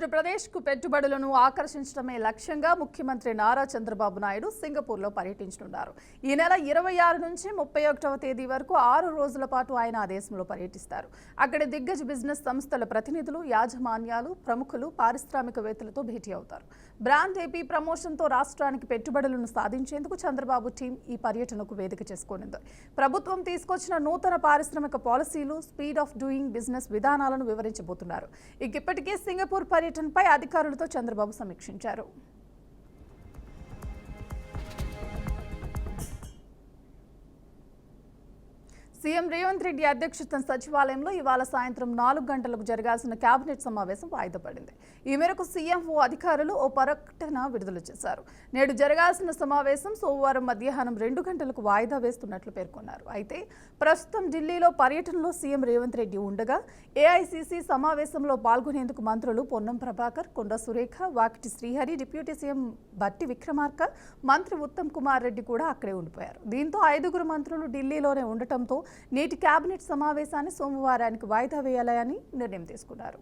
ఆంధ్రప్రదేశ్కు పెట్టుబడులను ఆకర్షించడమే లక్ష్యంగా ముఖ్యమంత్రి నారా చంద్రబాబు నాయుడు సింగపూర్లో పర్యటించనున్నారు. ఈ నెల 26 నుంచి 31వ తేదీ వరకు 6 రోజుల పాటు ఆయన ఆ దేశంలో పర్యటిస్తారు. అక్కడి దిగ్గజ బిజినెస్ సంస్థల ప్రతినిధులు, యాజమాన్యాలు, ప్రముఖులు, పారిశ్రామికవేత్తలతో భేటీ అవుతారు. బ్రాండ్ ఏపీ ప్రమోషన్తో రాష్ట్రానికి పెట్టుబడులను సాధించేందుకు చంద్రబాబు టీం ఈ పర్యటనకు వేదిక చేసుకోనుంది. ప్రభుత్వం తీసుకొచ్చిన నూతన పారిశ్రామిక పాలసీలు, స్పీడ్ ఆఫ్ డూయింగ్ బిజినెస్ విధానాలను వివరించబోతున్నారు. ఇప్పటికే సింగపూర్ పర్యటనపై అధికారులతో చంద్రబాబు సమీక్షించారు. సీఎం రేవంత్ రెడ్డి అధ్యక్షతన సచివాలయంలో ఇవాళ సాయంత్రం 4 గంటలకు జరగాల్సిన కేబినెట్ సమావేశం వాయిదా పడింది. ఈ మేరకు సీఎంఓ అధికారులు ఓ ప్రకటన విడుదల చేశారు. నేడు జరగాల్సిన సమావేశం సోమవారం మధ్యాహ్నం 2 గంటలకు వాయిదా వేస్తున్నట్లు పేర్కొన్నారు. అయితే ప్రస్తుతం ఢిల్లీలో పర్యటనలో సీఎం రేవంత్ రెడ్డి ఉండగా ఏఐసీసీ సమావేశంలో పాల్గొనేందుకు మంత్రులు పొన్నం ప్రభాకర్, కొండ సురేఖ, వాకిటి శ్రీహరి, డిప్యూటీ సీఎం బట్టి విక్రమార్క, మంత్రి ఉత్తమ్ కుమార్ రెడ్డి కూడా అక్కడే ఉండిపోయారు. దీంతో 5 మంత్రులు ఢిల్లీలోనే ఉండటంతో నేటి కేబినెట్ సమావేశాన్ని సోమవారానికి వాయిదా వేయాలని నిర్ణయం తీసుకున్నారు.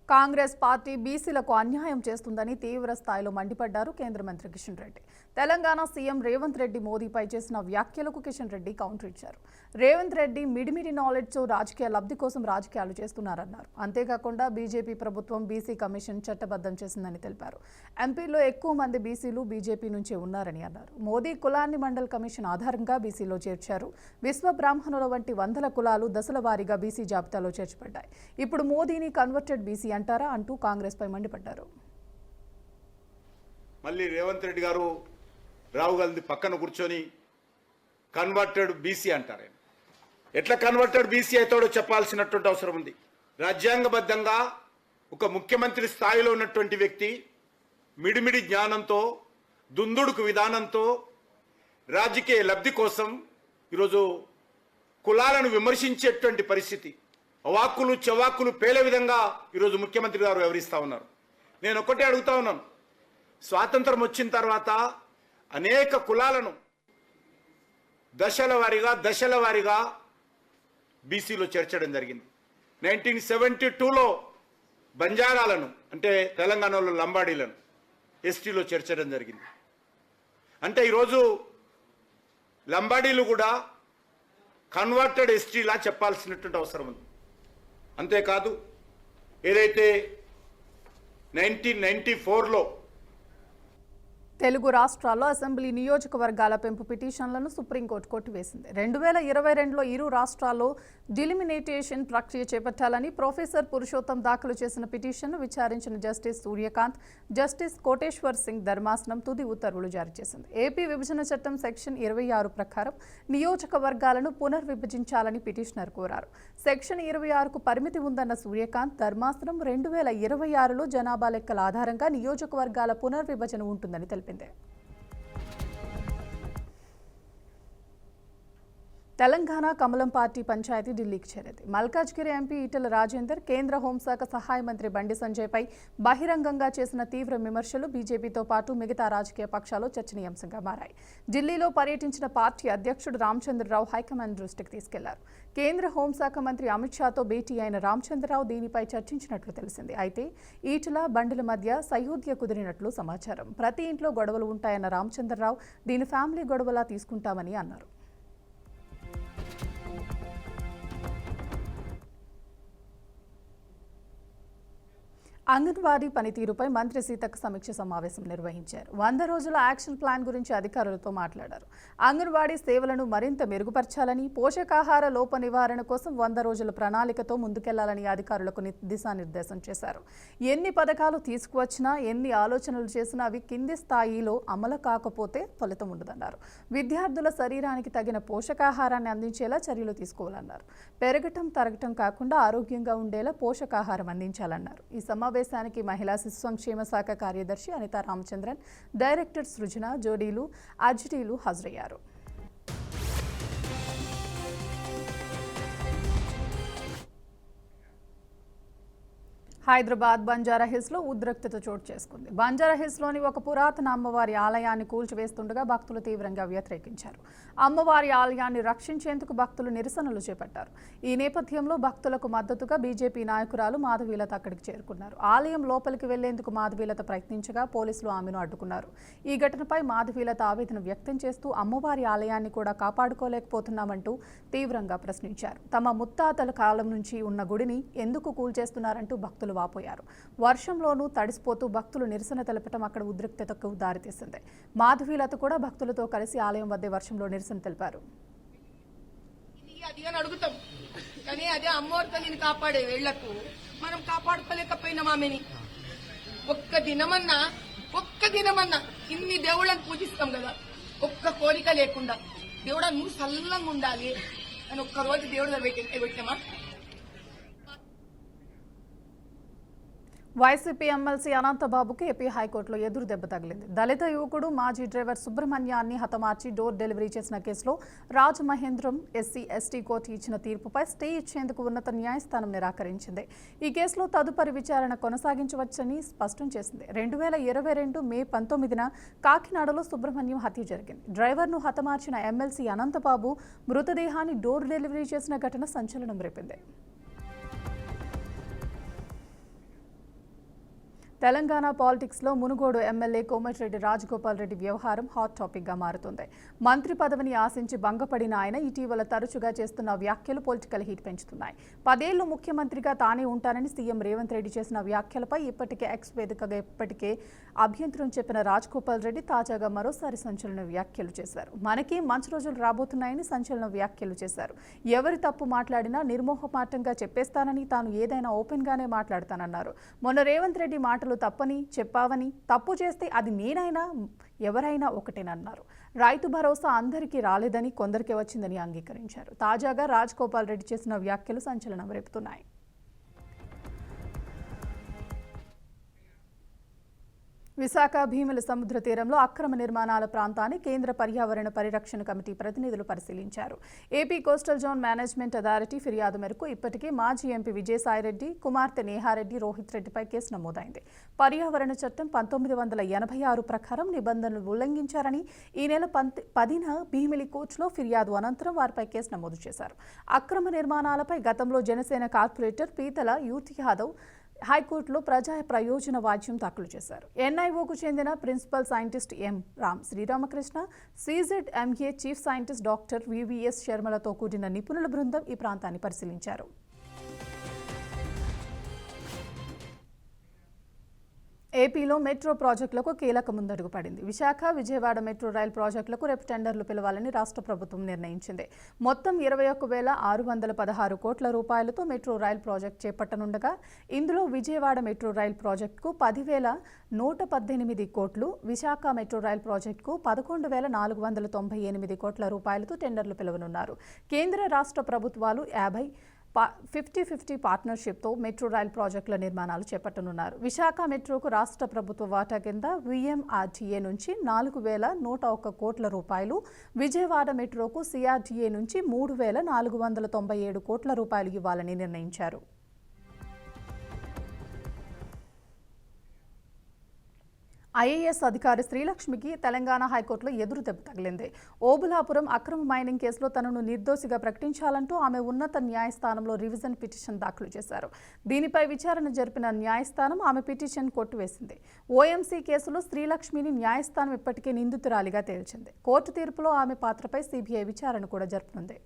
కాంగ్రెస్ పార్టీ బీసీలకు అన్యాయం చేస్తుందని తీవ్ర స్థాయిలో మండిపడ్డారు కేంద్ర మంత్రి కిషన్ రెడ్డి. తెలంగాణ సీఎం రేవంత్ రెడ్డి మోదీపై చేసిన వ్యాఖ్యలకు కిషన్ రెడ్డి కౌంటర్ ఇచ్చారు. రేవంత్ రెడ్డి మిడిమిడి నాలెడ్జ్తో రాజకీయ లబ్ధి కోసం రాజకీయాలు చేస్తున్నారన్నారు. అంతేకాకుండా బీజేపీ ప్రభుత్వం బీసీ కమిషన్ చట్టబద్ధం చేసిందని తెలిపారు. ఎంపీలో ఎక్కువ మంది బీసీలు బీజేపీ నుంచే ఉన్నారని అన్నారు. మోదీ కులాన్ని మండల్ కమిషన్ ఆధారంగా బీసీలో చేర్చారు. విశ్వ బ్రాహ్మణుల వంటి వందల కులాలు దశల వారీగా బీసీ జాబితాలో చేర్చబడ్డాయి. ఇప్పుడు మోదీని కన్వర్టెడ్ బీసీ అంటారా అంటూ కాంగ్రెస్ పై మండిపడ్డారు. మళ్ళీ రేవంత్ రెడ్డి గారు రావు గాంధీ పక్కన కూర్చొని కన్వర్టెడ్ బీసీ అంటారు. ఎట్లా కన్వర్టెడ్ బీసీ అవుతాడో చెప్పాల్సినటువంటి అవసరం ఉంది. రాజ్యాంగబద్ధంగా ఒక ముఖ్యమంత్రి స్థాయిలో ఉన్నటువంటి వ్యక్తి మిడిమిడి జ్ఞానంతో, దుందుడుకు విధానంతో రాజకీయ లబ్ధి కోసం ఈరోజు కులాలను విమర్శించేటువంటి పరిస్థితి, అవాక్కులు చెవాక్కులు పేలే విధంగా ఈరోజు ముఖ్యమంత్రి గారు వ్యవహరిస్తూ ఉన్నారు. నేను ఒక్కటే అడుగుతా ఉన్నాను, స్వాతంత్రం వచ్చిన తర్వాత అనేక కులాలను దశల వారీగా బీసీలో చేర్చడం జరిగింది. 1972లో బంజారాలను, అంటే తెలంగాణలో లంబాడీలను ఎస్టీలో చేర్చడం జరిగింది. అంటే ఈరోజు లంబాడీలు కూడా కన్వర్టెడ్ ఎస్టీలా చెప్పాల్సినటువంటి అవసరం ఉంది. అంతేకాదు, ఏదైతే 1994లో తెలుగు రాష్ట్రాల్లో అసెంబ్లీ నియోజకవర్గాల పెంపు పిటిషన్లను సుప్రీంకోర్టు కొట్టివేసింది. 2022లో ఇరు రాష్ట్రాల్లో డిలిమినేటేషన్ ప్రక్రియ చేపట్టాలని ప్రొఫెసర్ పురుషోత్తం దాఖలు చేసిన పిటిషన్ను విచారించిన జస్టిస్ సూర్యకాంత్, జస్టిస్ కోటేశ్వర్ సింగ్ ధర్మాసనం తుది ఉత్తర్వులు జారీ చేసింది. ఏపీ విభజన చట్టం సెక్షన్ 26 ప్రకారం నియోజకవర్గాలను పునర్విభజించాలని పిటిషనర్ కోరారు. సెక్షన్ 26కు పరిమితి ఉందన్న సూర్యకాంత్, ధర్మాసనం 2026లో జనాభా లెక్కల ఆధారంగా నియోజకవర్గాల పునర్విభజన ఉంటుందని తెలిపింది. తెలంగాణ కమలం పార్టీ పంచాయతీ ఢిల్లీకి చేరింది. మల్కాజ్గిరి ఎంపీ ఈటెల రాజేందర్, కేంద్ర హోంశాఖ సహాయ మంత్రి బండి సంజయ్పై బహిరంగంగా చేసిన తీవ్ర విమర్శలు బీజేపీతో పాటు మిగతా రాజకీయ పక్షాలు చర్చనీయాంశంగా మారాయి. ఢిల్లీలో పర్యటించిన పార్టీ అధ్యక్షుడు రామచంద్రరావు హైకమాండ్ దృష్టికి తీసుకెళ్లారు. కేంద్ర హోంశాఖ మంత్రి అమిత్ షాతో భేటీ అయిన రామచంద్రరావు దీనిపై చర్చించినట్లు తెలిసింది. అయితే ఈటెల, బండిల మధ్య సయోధ్య కుదిరినట్లు సమాచారం. ప్రతి ఇంట్లో గొడవలు ఉంటాయన్న రామచంద్రరావు దీని ఫ్యామిలీ గొడవలా తీసుకుంటామని అన్నారు. అంగన్వాడీ పనితీరుపై మంత్రి సీతక్క సమీక్ష సమావేశం నిర్వహించారు. 100 రోజుల యాక్షన్ ప్లాన్ గురించి అధికారులతో మాట్లాడారు. అంగన్వాడీ సేవలను మరింత మెరుగుపరచాలని, పోషకాహార లోప నివారణ కోసం 100 రోజుల ప్రణాళికతో ముందుకెళ్లాలని అధికారులకు దిశానిర్దేశం చేశారు. ఎన్ని పథకాలు తీసుకువచ్చినా, ఎన్ని ఆలోచనలు చేసినా అవి కింది స్థాయిలో అమలు కాకపోతే ఫలితం ఉండదన్నారు. విద్యార్థుల శరీరానికి తగిన పోషకాహారాన్ని అందించేలా చర్యలు తీసుకోవాలన్నారు. పెరగటం, తరగటం కాకుండా ఆరోగ్యంగా ఉండేలా పోషకాహారం అందించాలన్నారు. ఈ సమావేశానికి మహిళా శిశు సంక్షేమ శాఖ కార్యదర్శి అనితా రామచంద్రన్, డైరెక్టర్ సృజన, జోడీలు, అజిటీలు హాజరయ్యారు. హైదరాబాద్ బంజారా హిల్స్లో ఉద్రిక్తత చోటు చేసుకుంది. బంజారా హిల్స్లోని ఒక పురాతన అమ్మవారి ఆలయాన్ని కూల్చివేస్తుండగా భక్తులు తీవ్రంగా వ్యతిరేకించారు. అమ్మవారి ఆలయాన్ని రక్షించేందుకు భక్తులు నిరసనలు చేపట్టారు. ఈ నేపథ్యంలో భక్తులకు మద్దతుగా బీజేపీ నాయకురాలు మాధవీలత అక్కడికి చేరుకున్నారు. ఆలయం లోపలికి వెళ్లేందుకు మాధవీలత ప్రయత్నించగా పోలీసులు ఆమెను అడ్డుకున్నారు. ఈ ఘటనపై మాధవీలత ఆవేదన వ్యక్తం చేస్తూ అమ్మవారి ఆలయాన్ని కూడా కాపాడుకోలేకపోతున్నామంటూ తీవ్రంగా ప్రశ్నించారు. తమ ముత్తాతల కాలం నుంచి ఉన్న గుడిని ఎందుకు కూల్చేస్తున్నారంటూ భక్తులు వాపోయారు. వర్షంలోనూ తడిసిపోతూ భక్తులు నిరసన తెలపడం అక్కడ ఉద్రిక్తతకు దారితీసింది. మాధవీలత కూడా భక్తులతో కలిసి ఆలయం వద్దే వర్షంలో నిరసన తెలిపారు. కానీ అదే అమ్మవారితో నేను కాపాడే వేళ్లకు మనం కాపాడుకోలేకపోయినాం ఆమెని. ఒక్క దినమన్నా ఇన్ని దేవుళ్ళని పూజిస్తాం కదా, ఒక్క కోరిక లేకుండా దేవుడా నువ్వు సల్లంగా ఉండాలి అని ఒక్కరోజు దేవుడు పెట్టామా? వైసీపీ ఎమ్మెల్సీ అనంతబాబుకి ఏపీ హైకోర్టులో ఎదురు దెబ్బ తగిలింది. దళిత యువకుడు మాజీ డ్రైవర్ సుబ్రహ్మణ్యాన్ని హతమార్చి డోర్ డెలివరీ చేసిన కేసులో రాజమహేంద్రం ఎస్సీ కోర్టు ఇచ్చిన తీర్పుపై స్టే ఇచ్చేందుకు ఉన్నత న్యాయస్థానం నిరాకరించింది. ఈ కేసులో తదుపరి విచారణ కొనసాగించవచ్చని స్పష్టం చేసింది. 2022 మే 19న కాకినాడలో సుబ్రహ్మణ్యం హత్య జరిగింది. డ్రైవర్ను హతమార్చిన ఎమ్మెల్సీ అనంతబాబు మృతదేహాన్ని డోర్ డెలివరీ చేసిన ఘటన సంచలనం రేపింది. తెలంగాణ పాలిటిక్స్లో మునుగోడు ఎమ్మెల్యే కోమటిరెడ్డి రాజగోపాల్ రెడ్డి వ్యవహారం హాట్ టాపిక్గా మారుతుంది. మంత్రి పదవిని ఆశించి భంగపడిన ఆయన ఇటీవల తరచుగా చేస్తున్న వ్యాఖ్యలు పొలిటికల్ హీట్ పెంచుతున్నాయి. 10 ఏళ్లు ముఖ్యమంత్రిగా తానే ఉంటానని సీఎం రేవంత్ రెడ్డి చేసిన వ్యాఖ్యలపై ఇప్పటికే ఎక్స్ వేదికగా అభ్యంతరం చెప్పిన రాజగోపాల్ రెడ్డి తాజాగా మరోసారి సంచలన వ్యాఖ్యలు చేశారు. మనకి మంచి రోజులు రాబోతున్నాయని సంచలన వ్యాఖ్యలు చేశారు. ఎవరి తప్పు మాట్లాడినా నిర్మోహమాటంగా చెప్పేస్తానని, తాను ఏదైనా ఓపెన్గానే మాట్లాడతానన్నారు. మొన్న రేవంత్ రెడ్డి మాటలు తప్పని చెప్పావని, తప్పు చేస్తే అది నేనైనా ఎవరైనా ఒకటేనన్నారు. రైతు భరోసా అందరికీ రాలేదని, కొందరికే వచ్చిందని అంగీకరించారు. తాజాగా రాజగోపాల్ రెడ్డి చేసిన వ్యాఖ్యలు సంచలనం రేపుతున్నాయి. విశాఖ భీముల సముద్ర తీరంలో అక్రమ నిర్మాణాల ప్రాంతాన్ని కేంద్ర పర్యావరణ పరిరక్షణ కమిటీ ప్రతినిధులు పరిశీలించారు. AP coastal zone management authority ఫిర్యాదు మేరకు ఇప్పటికే మాజీ ఎంపీ విజయసాయిరెడ్డి, కుమార్తె నేహారెడ్డి, రోహిత్ రెడ్డిపై కేసు నమోదైంది. పర్యావరణ చట్టం 1986 ప్రకారం నిబంధనలు ఉల్లంఘించారని ఈ నెల 10న భీమిలి కోర్టులో ఫిర్యాదు అనంతరం వారిపై కేసు నమోదు చేశారు. అక్రమ నిర్మాణాలపై గతంలో జనసేన కార్పొరేటర్ పీతల యూత్ యాదవ్ హైకోర్టులో ప్రజా ప్రయోజన వాద్యం దాఖలు చేశారు. ఎన్ఐఓకు చెందిన principal scientist M Sriramakrishna, CZMA chief scientist doctor VVS శర్మలతో కూడిన నిపుణుల బృందం ఈ ప్రాంతాన్ని పరిశీలించారు. ఏపీలో మెట్రో ప్రాజెక్టులకు కీలక ముందడుగు పడింది. విశాఖ, విజయవాడ మెట్రో రైల్ ప్రాజెక్టులకు రేపు టెండర్లు పిలవాలని రాష్ట్ర ప్రభుత్వం నిర్ణయించింది. మొత్తం 21,616 కోట్ల రూపాయలతో మెట్రో రైల్ ప్రాజెక్టు చేపట్టనుండగా ఇందులో విజయవాడ మెట్రో రైల్ ప్రాజెక్టుకు 10,118 కోట్లు, విశాఖ మెట్రో రైల్ ప్రాజెక్టుకు 11,498 కోట్ల రూపాయలతో టెండర్లు పిలవనున్నారు. కేంద్ర రాష్ట్ర ప్రభుత్వాలు 50-50 పార్ట్నర్షిప్తో మెట్రో రైల్ ప్రాజెక్టుల నిర్మాణాలు చేపట్టనున్నారు. విశాఖ మెట్రోకు రాష్ట్ర ప్రభుత్వ వాటా కింద VMRDA నుంచి 4,101 కోట్ల రూపాయలు, విజయవాడ మెట్రోకు CRDA నుంచి 3,497 కోట్ల రూపాయలు ఇవ్వాలని నిర్ణయించారు. IAS అధికారి శ్రీలక్ష్మికి తెలంగాణ హైకోర్టులో ఎదురు దెబ్బ తగిలింది. ఓబులాపురం అక్రమ మైనింగ్ కేసులో తనను నిర్దోషిగా ప్రకటించాలంటూ ఆమె ఉన్నత న్యాయస్థానంలో రివిజన్ పిటిషన్ దాఖలు చేశారు. దీనిపై విచారణ జరిపిన న్యాయస్థానం ఆమె పిటిషన్ కొట్టివేసింది. OMC కేసులో శ్రీలక్ష్మిని న్యాయస్థానం ఇప్పటికే నిందితురాలిగా తేల్చింది. కోర్టు తీర్పులో ఆమె పాత్రపై CBI విచారణ కూడా జరపనుంది.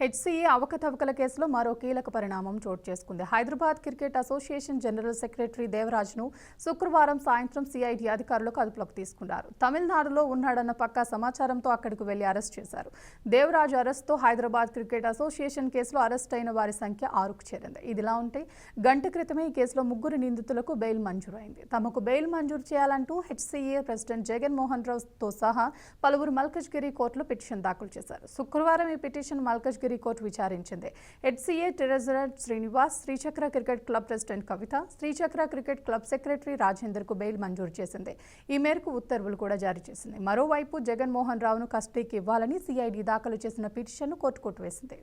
HCA అవకతవకల కేసులో మరో కీలక పరిణామం చోటు చేసుకుంది. Hyderabad cricket association general secretary దేవరాజ్ను శుక్రవారం సాయంత్రం CID అధికారులకు అదుపులోకి తీసుకున్నారు. తమిళనాడులో ఉన్నాడన్న పక్కా సమాచారంతో అక్కడికి వెళ్లి అరెస్ట్ చేశారు. దేవరాజ్ అరెస్ట్తో హైదరాబాద్ క్రికెట్ అసోసియేషన్ కేసులో అరెస్ట్ అయిన వారి సంఖ్య 6కు చేరింది. ఇదిలా ఉంటే గంట క్రితమే ఈ కేసులో 3 నిందితులకు బెయిల్ మంజూరైంది. తమకు బెయిల్ మంజూరు చేయాలంటూ HCA ప్రెసిడెంట్ జగన్మోహన్ రావుతో సహా పలువురు మల్కజ్గిరి కోర్టులో పిటిషన్ దాఖలు చేశారు. శుక్రవారం ఈ పిటిషన్ మల్కజ్గిరి కోర్టు విచారించింది. HCA treasurer Srinivas, Srichakra cricket club president Kavitha, Srichakra cricket club secretary రాజేందర్కు బెయిల్ మంజూరు చేసింది. ఈ మేరకు ఉత్తర్వులు కూడా జారీ చేసింది. మరోవైపు జగన్మోహన్ రావును కస్టడీకి ఇవ్వాలని CID దాఖలు చేసిన పిటిషన్ను కోర్టు కొట్టివేసింది.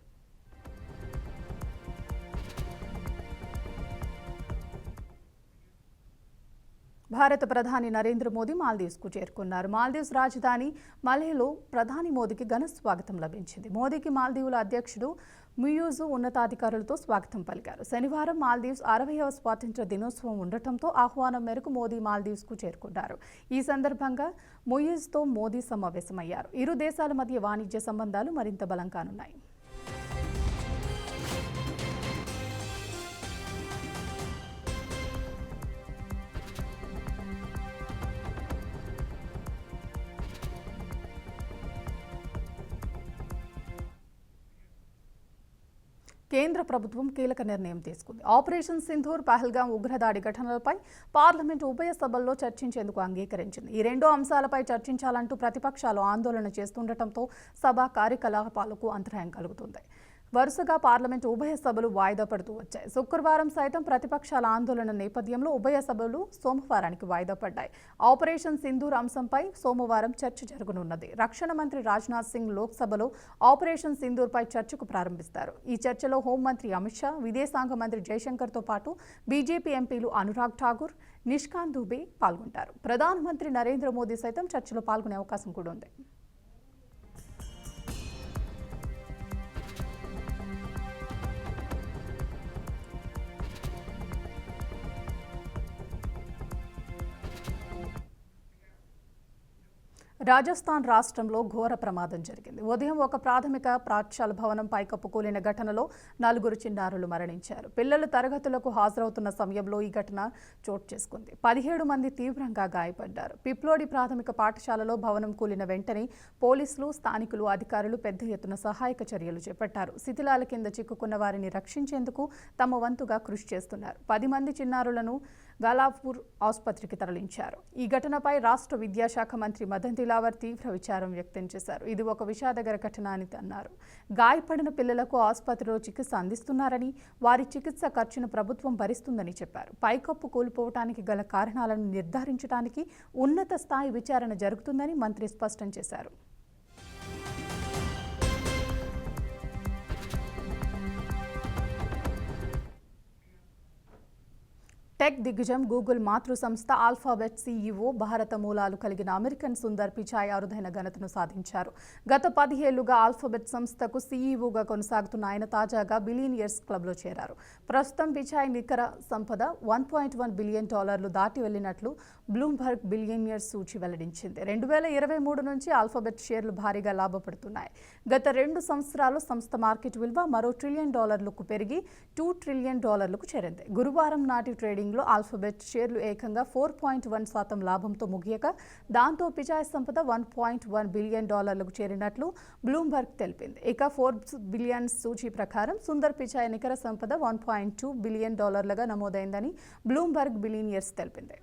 భారత ప్రధాని నరేంద్ర మోదీ మాల్దీవ్స్కు చేరుకున్నారు. మాల్దీవ్స్ రాజధాని మలేలో ప్రధాని మోదీకి ఘన స్వాగతం లభించింది. మోదీకి మాల్దీవుల అధ్యక్షుడు ముయూజు ఉన్నతాధికారులతో స్వాగతం పలికారు. శనివారం మాల్దీవ్స్ 60వ స్వాతంత్ర్య దినోత్సవం ఉండటంతో ఆహ్వానం మేరకు మోదీ మాల్దీవ్స్కు చేరుకున్నారు. ఈ సందర్భంగా ముయూజ్తో మోదీ సమావేశమయ్యారు. ఇరు దేశాల మధ్య వాణిజ్య సంబంధాలు మరింత బలం కానున్నాయి. కేంద్ర ప్రభుత్వం కీలక నిర్ణయం తీసుకుంది. ఆపరేషన్ సింధూర్, పహల్గాం ఉగ్రదాడి ఘటనలపై పార్లమెంటు ఉభయ సభల్లో చర్చించేందుకు అంగీకరించింది. ఈ రెండు అంశాలపై చర్చించాలంటూ ప్రతిపక్షాలు ఆందోళన చేస్తుండటంతో సభ కార్యకలాపాలకు అంతరాయం కలుగుతుంది. వరుసగా పార్లమెంటు ఉభయ సభలు వాయిదా పడుతూ వచ్చాయి. శుక్రవారం సైతం ప్రతిపక్షాల ఆందోళన నేపథ్యంలో ఉభయ సభలు సోమవారానికి వాయిదా పడ్డాయి. ఆపరేషన్ సింధూర్ అంశంపై సోమవారం చర్చ జరగనున్నది. రక్షణ మంత్రి రాజ్నాథ్ సింగ్ లోక్సభలో ఆపరేషన్ సింధూర్పై చర్చకు ప్రారంభిస్తారు. ఈ చర్చలో హోంమంత్రి అమిత్ షా, విదేశాంగ మంత్రి జైశంకర్తో పాటు బీజేపీ ఎంపీలు అనురాగ్ ఠాకూర్, నిష్కాంత్ దుబే పాల్గొంటారు. ప్రధానమంత్రి నరేంద్ర మోదీ సైతం చర్చలో పాల్గొనే అవకాశం కూడా ఉంది. రాజస్థాన్ రాష్ట్రంలో ఘోర ప్రమాదం జరిగింది. ఉదయం ఒక ప్రాథమిక పాఠశాల భవనం పైకప్పు కూలిన ఘటనలో 4 చిన్నారులు మరణించారు. పిల్లలు తరగతులకు హాజరవుతున్న సమయంలో ఈ ఘటన చోటు చేసుకుంది. 17 మంది తీవ్రంగా గాయపడ్డారు. పిప్లోడి ప్రాథమిక పాఠశాలలో భవనం కూలిన వెంటనే పోలీసులు, స్థానికులు, అధికారులు పెద్ద ఎత్తున సహాయక చర్యలు చేపట్టారు. శిథిలాల కింద చిక్కుకున్న వారిని రక్షించేందుకు తమ వంతుగా కృషి చేస్తున్నారు. 10 మంది చిన్నారులను గాలాపూర్ ఆసుపత్రికి తరలించారు. ఈ ఘటనపై రాష్ట్ర విద్యాశాఖ మంత్రి మదన్ దిలావర్ తీవ్ర విచారం వ్యక్తం చేశారు. ఇది ఒక విషాదకర ఘటన అని అన్నారు. గాయపడిన పిల్లలకు ఆసుపత్రిలో చికిత్స అందిస్తున్నారని, వారి చికిత్స ఖర్చును ప్రభుత్వం భరిస్తుందని చెప్పారు. పైకప్పు కూలిపోవటానికి గల కారణాలను నిర్ధారించడానికి ఉన్నత స్థాయి విచారణ జరుగుతుందని మంత్రి స్పష్టం చేశారు. టెక్ దిగ్గజం గూగుల్ మాతృ సంస్థ ఆల్ఫాబెట్ సీఈఓ, భారత మూలాలు కలిగిన అమెరికన్ సుందర్ పిచాయ్ అరుదైన ఘనతను సాధించారు. గత 10 ఏళ్లుగా ఆల్ఫాబెట్ సంస్థకు సీఈఓగా కొనసాగుతున్న ఆయన తాజాగా బిలియనియర్స్ క్లబ్లో చేరారు. ప్రస్తుతం పిచాయ్ నికర సంపద $1.1 బిలియన్ దాటి వెళ్లినట్లు బ్లూంబర్గ్ బిలియనియర్స్ సూచి వెల్లడించింది. 2023 నుంచి ఆల్ఫాబెట్ షేర్లు భారీగా లాభపడుతున్నాయి. గత 2 సంవత్సరాల్లో సంస్థ మార్కెట్ విలువ మరో $1 ట్రిలియన్ పెరిగి $2 ట్రిలియన్ చేరింది. గురువారం నాటి ట్రేడింగ్ ఆల్ఫాబెట్ షేర్లు ఏకంగా 4.1% లాభంతో ముగియగా, దాంతో పిచాయ్ సంపద $1.1 బిలియన్ చేరినట్లు బ్లూంబర్గ్ తెలిపింది. ఇక ఫోర్బ్స్ బిలియన్స్ సూచీ ప్రకారం సుందర్ పిచాయ్ నికర సంపద $1.2 బిలియన్ నమోదైందని బ్లూంబర్గ్ బిలియనియర్స్ తెలిపింది.